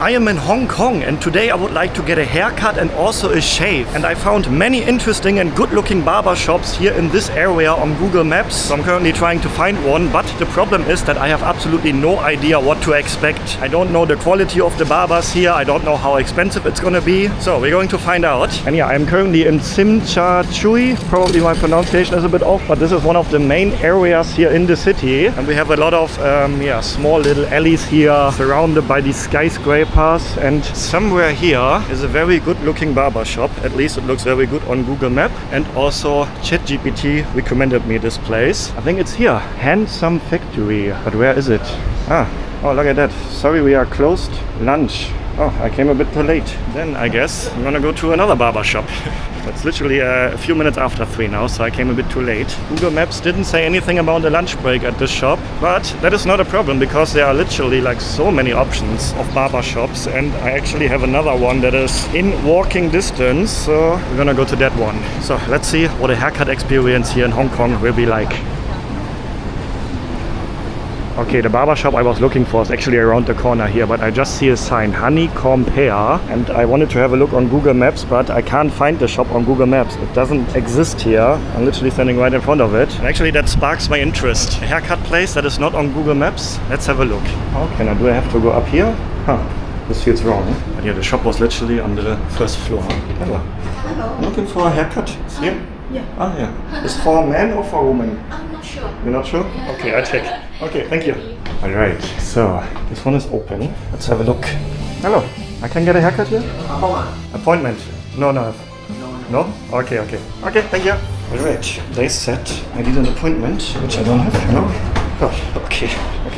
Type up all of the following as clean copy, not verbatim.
I am in Hong Kong and today I would like to get a haircut and also a shave. And I found many interesting and good looking barber shops here in this area on Google Maps. So I'm currently trying to find one, but the problem is that I have absolutely no idea what to expect. I don't know the quality of the barbers here. I don't know how expensive it's gonna be. So we're going to find out. And yeah, I'm currently in Tsim Sha Tsui. Probably my pronunciation is a bit off, but this is one of the main areas here in the city. And we have a lot of small little alleys here surrounded by these skyscrapers. And somewhere here is a very good looking barber shop. At least it looks very good on Google Map. And also ChatGPT recommended me this place. I think it's here, Handsome Factory. But where is it? Oh, look at that. Sorry, we are closed. Lunch. Oh, I came a bit too late. Then I guess I'm gonna go to another barber shop. It's literally a few minutes after 3 now, so I came a bit too late. Google Maps didn't say anything about a lunch break at this shop, but that is not a problem because there are literally like so many options of barber shops, and I actually have another one that is in walking distance, so we're gonna go to that one. So let's see what a haircut experience here in Hong Kong will be like. Okay, the barber shop I was looking for is actually around the corner here, but I just see a sign, Honeycomb Hair, and I wanted to have a look on Google Maps, but I can't find the shop on Google Maps. It doesn't exist here. I'm literally standing right in front of it. And actually that sparks my interest. A haircut place that is not on Google Maps. Let's have a look. How can I do? I have to go up here? This feels wrong. But yeah, the shop was literally on the first floor. Hello. Hello. I'm looking for a haircut. It's here? Yeah. Ah, yeah. Is for men or for women? I'm not sure. You're not sure? Okay, I check. Okay, thank you. Alright, so this one is open. Let's have a look. Hello, I can get a haircut here? Appointment? No. No? Okay. Okay, thank you. Alright, they said I need an appointment, which I don't have, no? Oh, okay.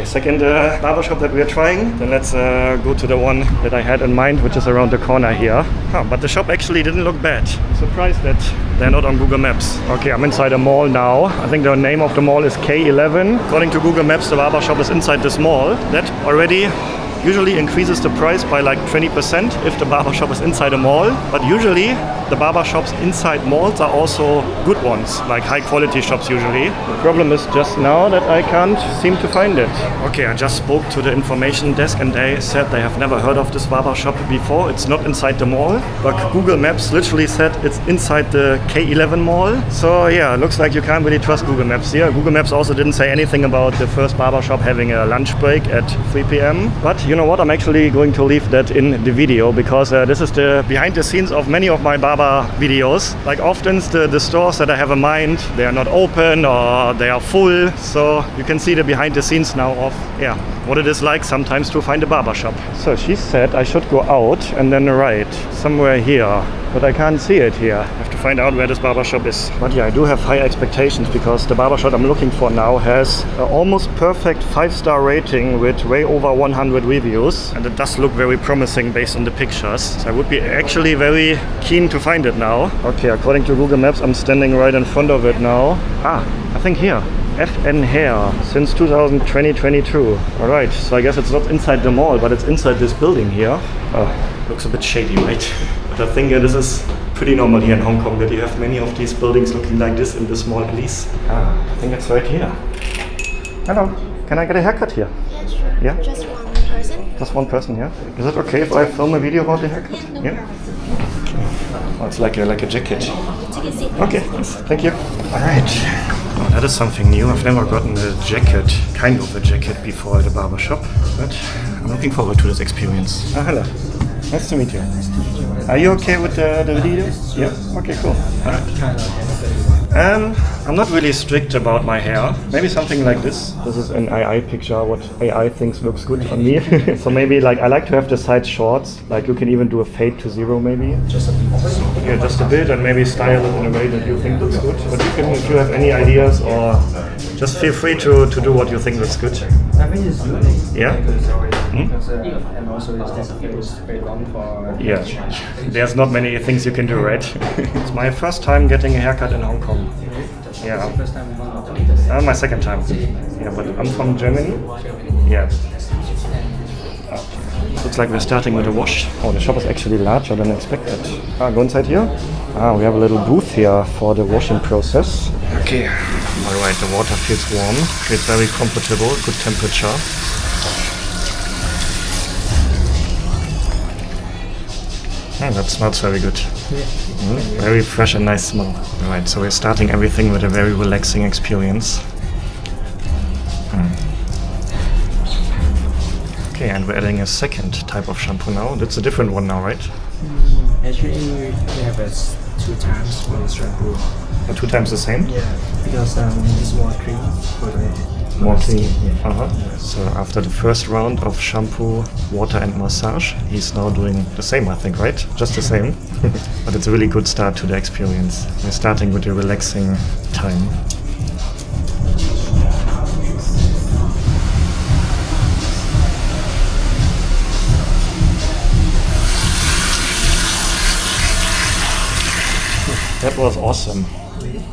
Second barbershop that we are trying. Then let's go to the one that I had in mind, which is around the corner here. But the shop actually didn't look bad. I'm surprised that they're not on Google Maps. Okay, I'm inside a mall now. I think the name of the mall is K11. According to Google Maps, the barber shop is inside this mall. That already usually increases the price by like 20% if the barber shop is inside a mall. But usually the barber shops inside malls are also good ones, like high quality shops usually. The problem is just now that I can't seem to find it. Okay, I just spoke to the information desk and they said they have never heard of this barber shop before. It's not inside the mall, but Google Maps literally said it's inside the K11 mall. So yeah, looks like you can't really trust Google Maps here. Google Maps also didn't say anything about the first barber shop having a lunch break at 3 p.m. But you know what? I'm actually going to leave that in the video because this is the behind the scenes of many of my barber videos. Like often the stores that I have in mind, they are not open or they are full. So you can see the behind the scenes now of what it is like sometimes to find a barber shop. So she said I should go out and then right somewhere here. But I can't see it here. I have to find out where this barber shop is. But yeah, I do have high expectations because the barber shop I'm looking for now has an almost perfect 5-star rating with way over 100 reviews. And it does look very promising based on the pictures. So I would be actually very keen to find it now. Okay, according to Google Maps, I'm standing right in front of it now. I think here. FN Hair since 2022. Alright, so I guess it's not inside the mall, but it's inside this building here. Looks a bit shady, right? But I think this is pretty normal here in Hong Kong that you have many of these buildings looking like this in the small alleys. I think it's right here. Hello, can I get a haircut here? Yeah, sure. Yeah? Just one person? Just one person, yeah? Is it okay if I film a video about the haircut? Yeah, no Yeah? Oh, it's like a jacket. Take a seat. Okay, yes, thank you. Alright. Oh, that is something new. I've never gotten a jacket, kind of a jacket before at a barber shop, but I'm looking forward to this experience. Hello. Nice to meet you. Are you okay with the video? Yeah? Okay, cool. Alright. I'm not really strict about my hair. Maybe something like this. This is an AI picture, what AI thinks looks good on me. So maybe like I like to have the sides shorts. Like you can even do a fade to 0 maybe. Just a bit. Yeah, just a bit and maybe style it in a way that you think looks good. But you can, if you have any ideas or just feel free to do what you think looks good. I think it's unique. Yeah? And also it's very long for... Yeah, there's not many things you can do, right? It's my first time getting a haircut in Hong Kong. Yeah. First time in Hong Kong. My second time. Yeah, but I'm from Germany. Yeah. Looks like we're starting with a wash. Oh, the shop is actually larger than expected. Go inside here. We have a little booth here for the washing process. Okay. Alright, the water feels warm. Feels very comfortable, good temperature. Oh, that smells very good. Yeah. Very fresh and nice smell. Alright, so we're starting everything with a very relaxing experience. Okay, and we're adding a second type of shampoo now. That's a different one now, right? Actually, we have it 2 times for the shampoo. Or 2 times the same? Yeah, because it's more clean for the More clean. Yeah. Uh-huh. So after the first round of shampoo, water and massage, he's now doing the same, I think, right? Just the same. But it's a really good start to the experience. We're starting with a relaxing time. That was awesome.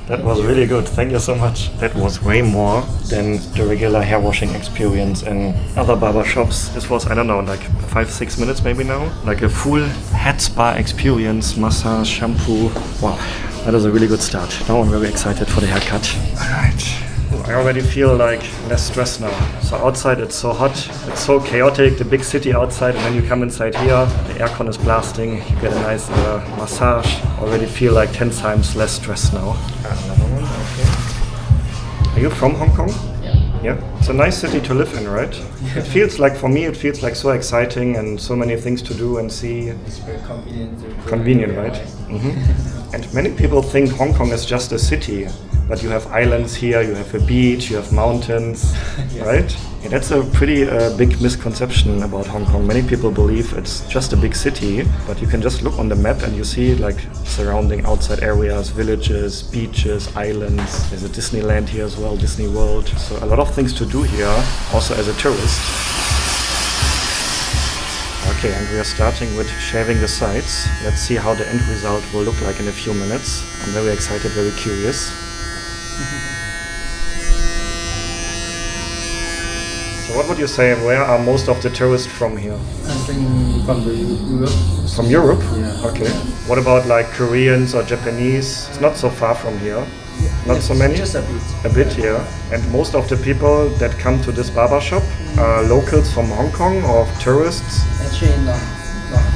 That was really good. Thank you so much. That was way more than the regular hair washing experience in other barber shops. This was, I don't know, like 5-6 minutes maybe now. Like a full head spa experience, massage, shampoo. Wow, that is a really good start. Now I'm very excited for the haircut. Alright. I already feel like less stress now. So outside it's so hot, it's so chaotic, the big city outside, and then you come inside here, the aircon is blasting, you get a nice massage. Already feel like 10 times less stress now. Another one, okay. Are you from Hong Kong? Yeah. It's a nice city to live in, right? Yeah. It feels like, for me, it feels like so exciting and so many things to do and see. It's very convenient. Convenient, right? Mm-hmm. And many people think Hong Kong is just a city, but you have islands here, you have a beach, you have mountains, yeah. Right? Yeah, that's a pretty big misconception about Hong Kong. Many people believe it's just a big city, but you can just look on the map and you see like surrounding outside areas, villages, beaches, islands. There's a Disneyland here as well, Disney World. So a lot of things to do here, also as a tourist. Okay, and we are starting with shaving the sides. Let's see how the end result will look like in a few minutes. I'm very excited, very curious. So what would you say, where are most of the tourists from here? I think from Europe. From Europe? Yeah. Okay. What about like Koreans or Japanese? It's not so far from here. Not so many? Just a bit. A bit, yeah. And most of the people that come to this barber shop are locals from Hong Kong or tourists? Actually, not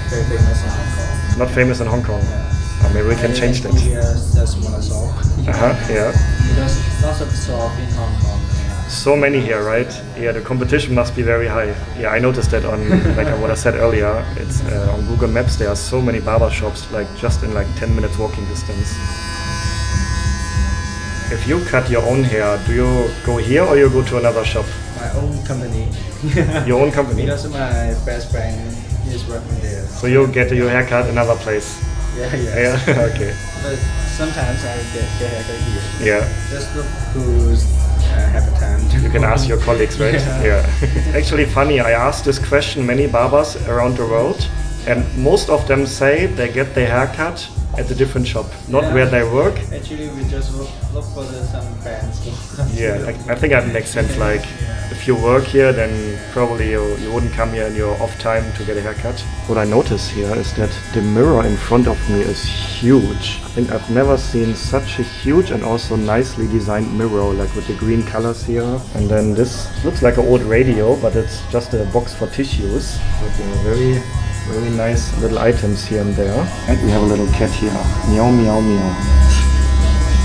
very famous in Hong Kong. Not famous in Hong Kong. Yeah. Maybe we can change that. Yes, that's one I saw. Yeah. Because lots of shops in Hong Kong. Yeah. So many here, right? Yeah, the competition must be very high. Yeah, I noticed that on like what I said earlier. It's on Google Maps. There are so many barber shops, like just in like 10 minutes walking distance. If you cut your own hair, do you go here or you go to another shop? My own company. Your own company? Because my best friend is working there. So you get your haircut another place? Yeah. Yeah, okay. But sometimes I get haircut here. Yeah. Just look who's have a time to. You can ask your colleagues, right? Yeah. Actually funny, I asked this question many barbers around the world, and most of them say they get their haircut at a different shop, not where they work. Actually, we just look for some friends. Yeah, I think that makes sense. Like, if you work here, then probably you wouldn't come here in your off time to get a haircut. What I notice here is that the mirror in front of me is huge. I think I've never seen such a huge and also nicely designed mirror, like with the green colors here. And then this looks like an old radio, but it's just a box for tissues. With very nice little items here and there. And we have a little cat here. Meow, meow, meow.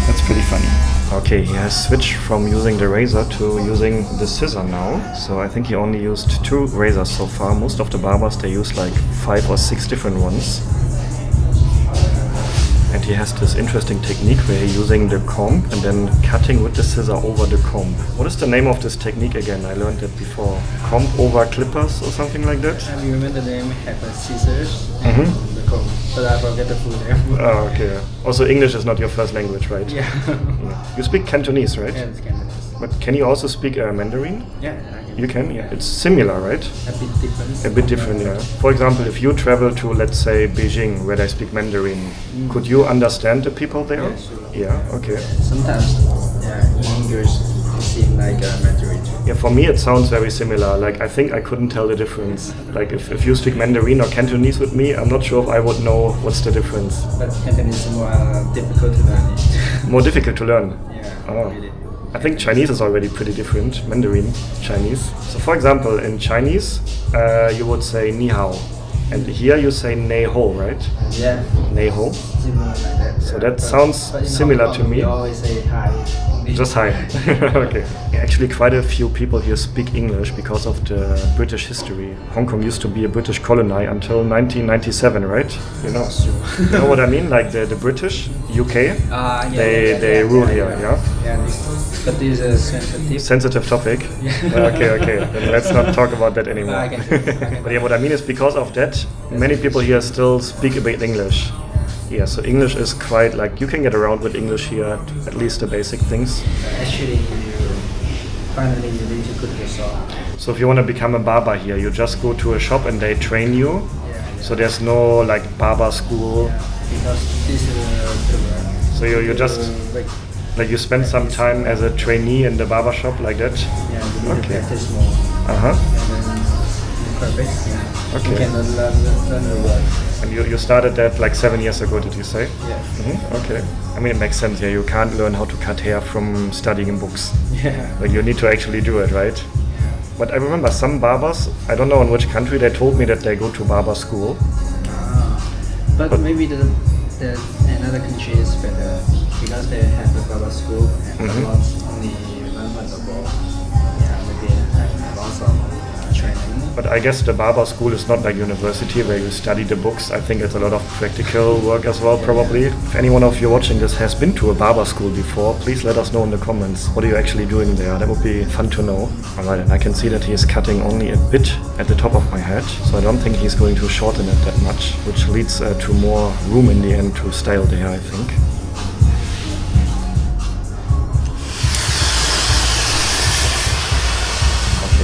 That's pretty funny. Okay, he has switched from using the razor to using the scissor now. So I think he only used 2 razors so far. Most of the barbers, they use like 5 or 6 different ones. And he has this interesting technique where he's using the comb and then cutting with the scissor over the comb. What is the name of this technique again? I learned it before. Comb over clippers or something like that? I remember the name, have a scissors and the comb, but I forget the full name. Oh, okay. Also English is not your first language, right? Yeah. You speak Cantonese, right? Yeah, it's Cantonese. But can you also speak Mandarin? Yeah, I can. You can, yeah. It's similar, right? A bit different. A bit different, yeah. For example, if you travel to, let's say, Beijing, where they speak Mandarin, could you understand the people there? Yeah, sure. Yeah, okay. Sometimes, English seems like Mandarin. Yeah, for me it sounds very similar. Like, I think I couldn't tell the difference. Like, if you speak Mandarin or Cantonese with me, I'm not sure if I would know what's the difference. But Cantonese is more difficult to learn. More difficult to learn? Yeah, Oh. really. I think Chinese is already pretty different, Mandarin, Chinese. So for example, in Chinese, you would say ni hao. And here you say nei ho, right? Yeah, Nei ho. similar like that. So that But- sounds but in similar Hong to Kong, me. We always say hi. Just hi. Okay. Actually, quite a few people here speak English because of the British history. Hong Kong used to be a British colony until 1997, right? You know, you know what I mean? Like the British, UK, they rule here, yeah? But this is sensitive. Sensitive topic. Okay. Then let's not talk about that anymore. I can- But yeah, what I mean is because of that, many people here still speak a bit English. Yeah, so English is quite like you can get around with English here, at least the basic things. Actually, finally you need to cook yourself. So if you want to become a barber here, you just go to a shop and they train you. Yeah. So there's no like barber school. Because this is So you just like you spend some time as a trainee in the barber shop like that. yeah, you need Okay. to practice more. Uh-huh. And then perfect. Yeah. Okay. You can learn the word. And you started that like 7 years ago, did you say? Yeah. Okay. I mean, it makes sense. Yeah, you can't learn how to cut hair from studying in books. Yeah. Like you need to actually do it, right? But I remember some barbers, I don't know in which country, they told me that they go to barber school. But maybe the another country is better because they have the barber school and not only 1 month ago. Yeah, maybe have lots of training. But I guess the barber school is not like university where you study the books. I think it's a lot of practical work as well, probably. If anyone of you watching this has been to a barber school before, please let us know in the comments. What are you actually doing there? That would be fun to know. Alright, and I can see that he is cutting only a bit at the top of my head. So I don't think he's going to shorten it that much, which leads to more room in the end to style the hair, I think.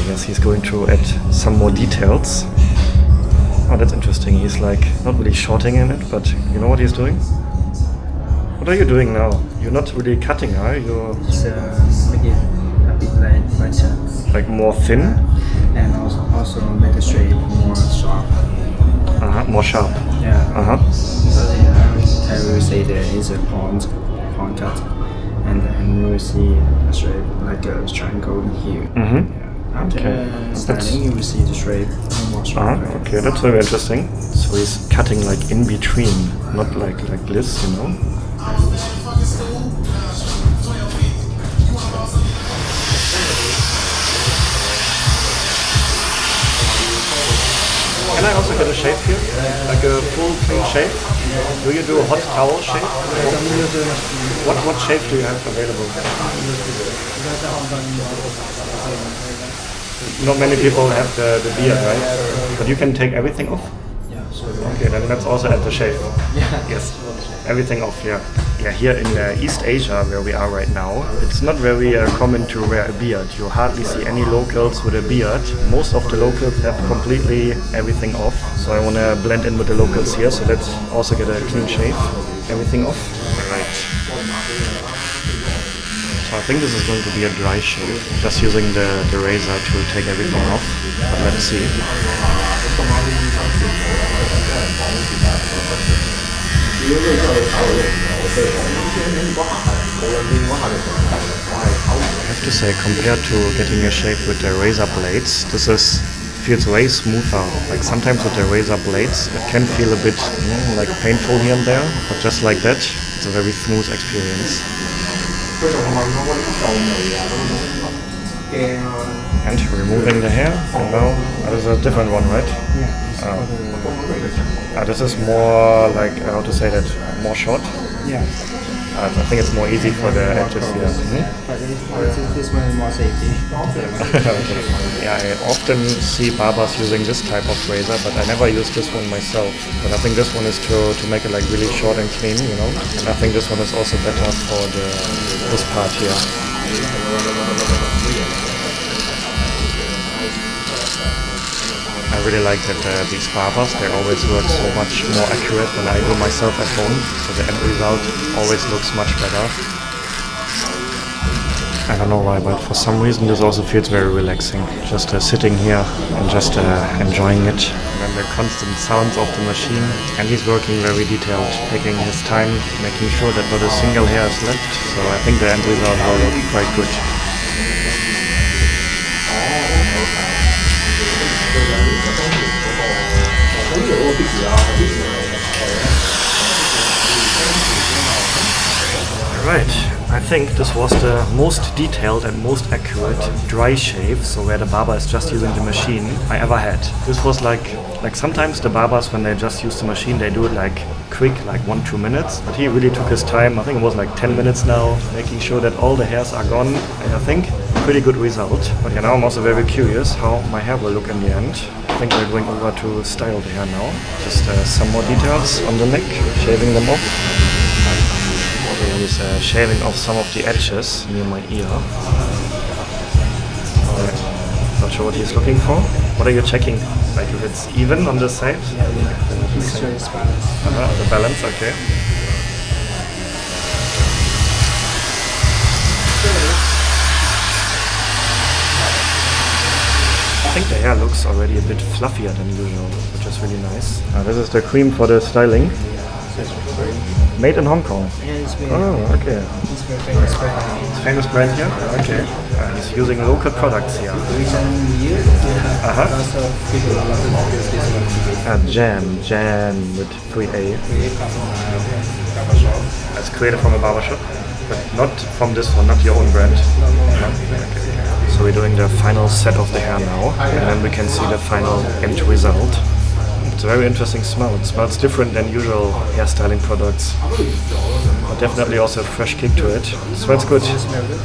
Yes, he's going to add some more details. Oh, that's interesting. He's like not really shorting in it, but you know what he's doing? What are you doing now? You're not really cutting, are you? It's make it a bit lighter Like more thin? and also make the shape more sharp. More sharp. Yeah. So I will say there is a point cut, and you will see a shape like a triangle here. Mm-hmm. After styling, you will see the shape more sharp. Okay, that's very interesting. So he's cutting like in between, not like this, you know? Can I also get a shave here? Like a full clean shave? Do you do a hot towel shave? What shave do you have available? Not many people have the beard, right? But you can take everything off? Okay, then let's also add the shave. Yes, everything off, yeah. Yeah, here in East Asia, where we are right now, it's not very common to wear a beard. You hardly see any locals with a beard. Most of the locals have completely everything off. So I want to blend in with the locals here, so let's also get a clean shave. Everything off. Right. So I think this is going to be a dry shave. Just using the razor to take everything off. But let's see. I have to say, compared to getting a shave with the razor blades, feels way smoother. Like sometimes with the razor blades, it can feel a bit like painful here and there, but just like that, it's a very smooth experience. And removing the hair, and now this is a different one, right? This is more like, how to say that, more short? Yeah. I think it's more easy for the edges here. But this one is more safety. Yeah, I often see barbers using this type of razor, but I never use this one myself. But I think this one is to make it like really short and clean, you know. And I think this one is also better for this part here. I really like that these barbers, they always work so much more accurate than I do myself at home. So the end result always looks much better. I don't know why, but for some reason this also feels very relaxing. Just sitting here and just enjoying it. And the constant sounds of the machine. And he's working very detailed, taking his time, making sure that not a single hair is left. So I think the end result will look quite good. Right, I think this was the most detailed and most accurate dry shave, so where the barber is just using the machine, I ever had. This was like sometimes the barbers, when they just use the machine, they do it like quick, like 1-2 minutes, but he really took his time. I think it was like 10 minutes now, making sure that all the hairs are gone, and I think pretty good result. But yeah, now I'm also very curious how my hair will look in the end. I think we're going over to style the hair now. Just some more details on the neck, shaving them off. He's shaving off some of the edges near my ear. Not sure what he's looking for. What are you checking? Like if it's even on this side? He's showing his balance. The balance, okay. I think the hair looks already a bit fluffier than usual, which is really nice. This is the cream for the styling. Made in Hong Kong. Yeah, it's made. Oh, okay. It's very famous brand. It's famous brand here? Okay. He's using local products here. Recent years, lots of people love to use this one. Jan with 3A. Created from barber shop. It's created from a barbershop, but not from this one, not your own brand. No? Okay. So we're doing the final set of the hair now, and then we can see the final end result. It's a very interesting smell. It smells different than usual hairstyling products. But definitely also a fresh kick to it. It smells good.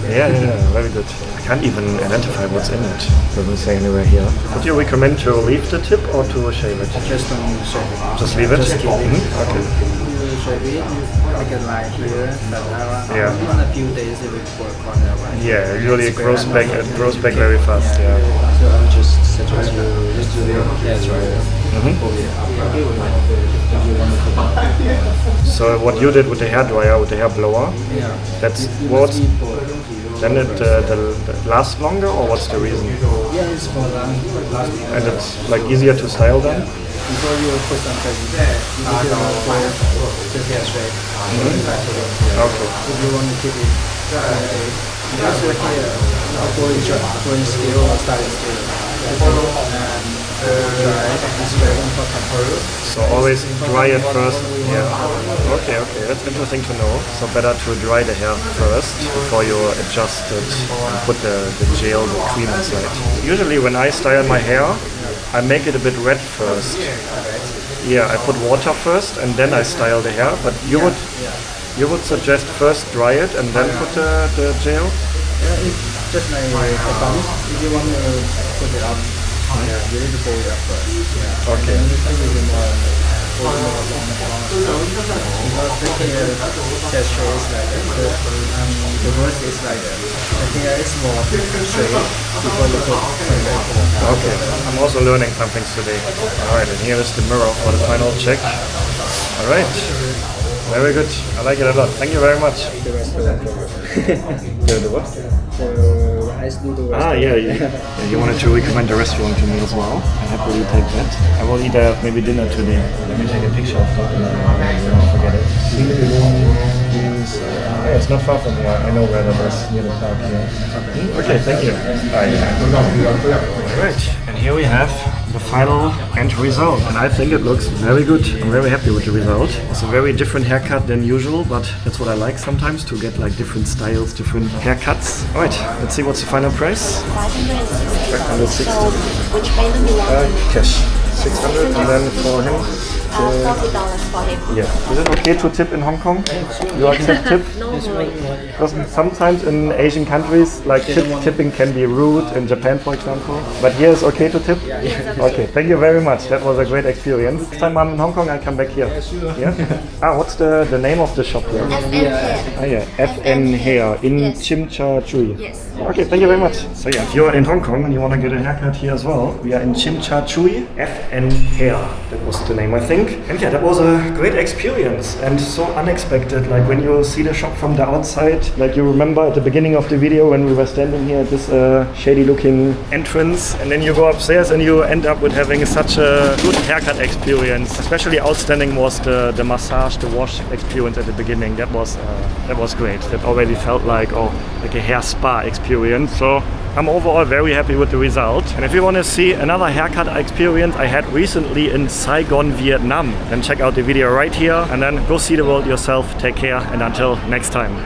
Yeah, very good. I can't even identify what's in it. Doesn't say anywhere here. Would you recommend to leave the tip or to shave it? Just don't shave it. Just leave it? Just keep it. Okay. You shave it, make a line here, but in a few days it will work on the line. Yeah, usually it grows back very fast. Yeah. So I would just suggest you just do the hair dryer. So what you did with the hair dryer, with the hair blower, Yeah. that's what's then it lasts longer, or what's the reason? Yeah, it's for last. And it's like easier to style then? Before you put some pressure, you need to go to the hair straight. Okay. If you want to keep it, just like here, going scale or starting scale. So always dry it first. Yeah. Okay, that's interesting to know. So better to dry the hair first before you adjust it and put the gel, the cream inside. Usually when I style my hair, I make it a bit red first. Yeah, I put water first and then I style the hair. But you would suggest first dry it and then put the gel? Yeah, just like the bumps, if you want to put it up. Yeah, you need to pull it up first. Yeah. Okay. And then you can more because the hair texture is like the worst is like the hair is more straight before you put Okay, I'm also learning some things today. Alright, and here is the mirror for the final check. Alright, very good. I like it a lot. Thank you very much. the restaurant. The what? The rice noodle restaurant. Yeah, you wanted to recommend the restaurant to me as well. I happily take that. I will eat maybe dinner today. Let me take a picture of that and I will not forget it. Yeah, it's not far from here. I know where that is, near the park here. Okay, thank you. Alright, and here we have the final end result, and I think it looks very good. I'm very happy with the result. It's a very different haircut than usual, but that's what I like sometimes, to get like different styles, different haircuts. Alright, let's see what's the final price. 560. So, which payment you want? Cash. 600, and then for him, $40 for him. yeah. Is it okay to tip in Hong Kong? You accept tip? No. Because sometimes in Asian countries, like tipping can be rude, in Japan for example. But here it's okay to tip? Okay, thank you very much. That was a great experience. Next time I'm in Hong Kong, I'll come back here. Yeah? What's the name of the shop here? FN Hair. FN Hair in Yes. Chim Cha Chui. Yes. Okay, thank you very much. So yeah, if you're in Hong Kong and you want to get a haircut here as well, we are in Chim Cha Chui, FN Hair. That was the name, I think. And yeah, that was a great experience and so unexpected. Like when you see the shop from the outside, like you remember at the beginning of the video when we were standing here at this shady looking entrance, and then you go upstairs and you end up with having such a good haircut experience. Especially outstanding was the massage, the wash experience at the beginning. That was great. That already felt like a hair spa experience. So I'm overall very happy with the result. And if you want to see another haircut experience I had recently in Saigon, Vietnam, then check out the video right here and then go see the world yourself. Take care and until next time.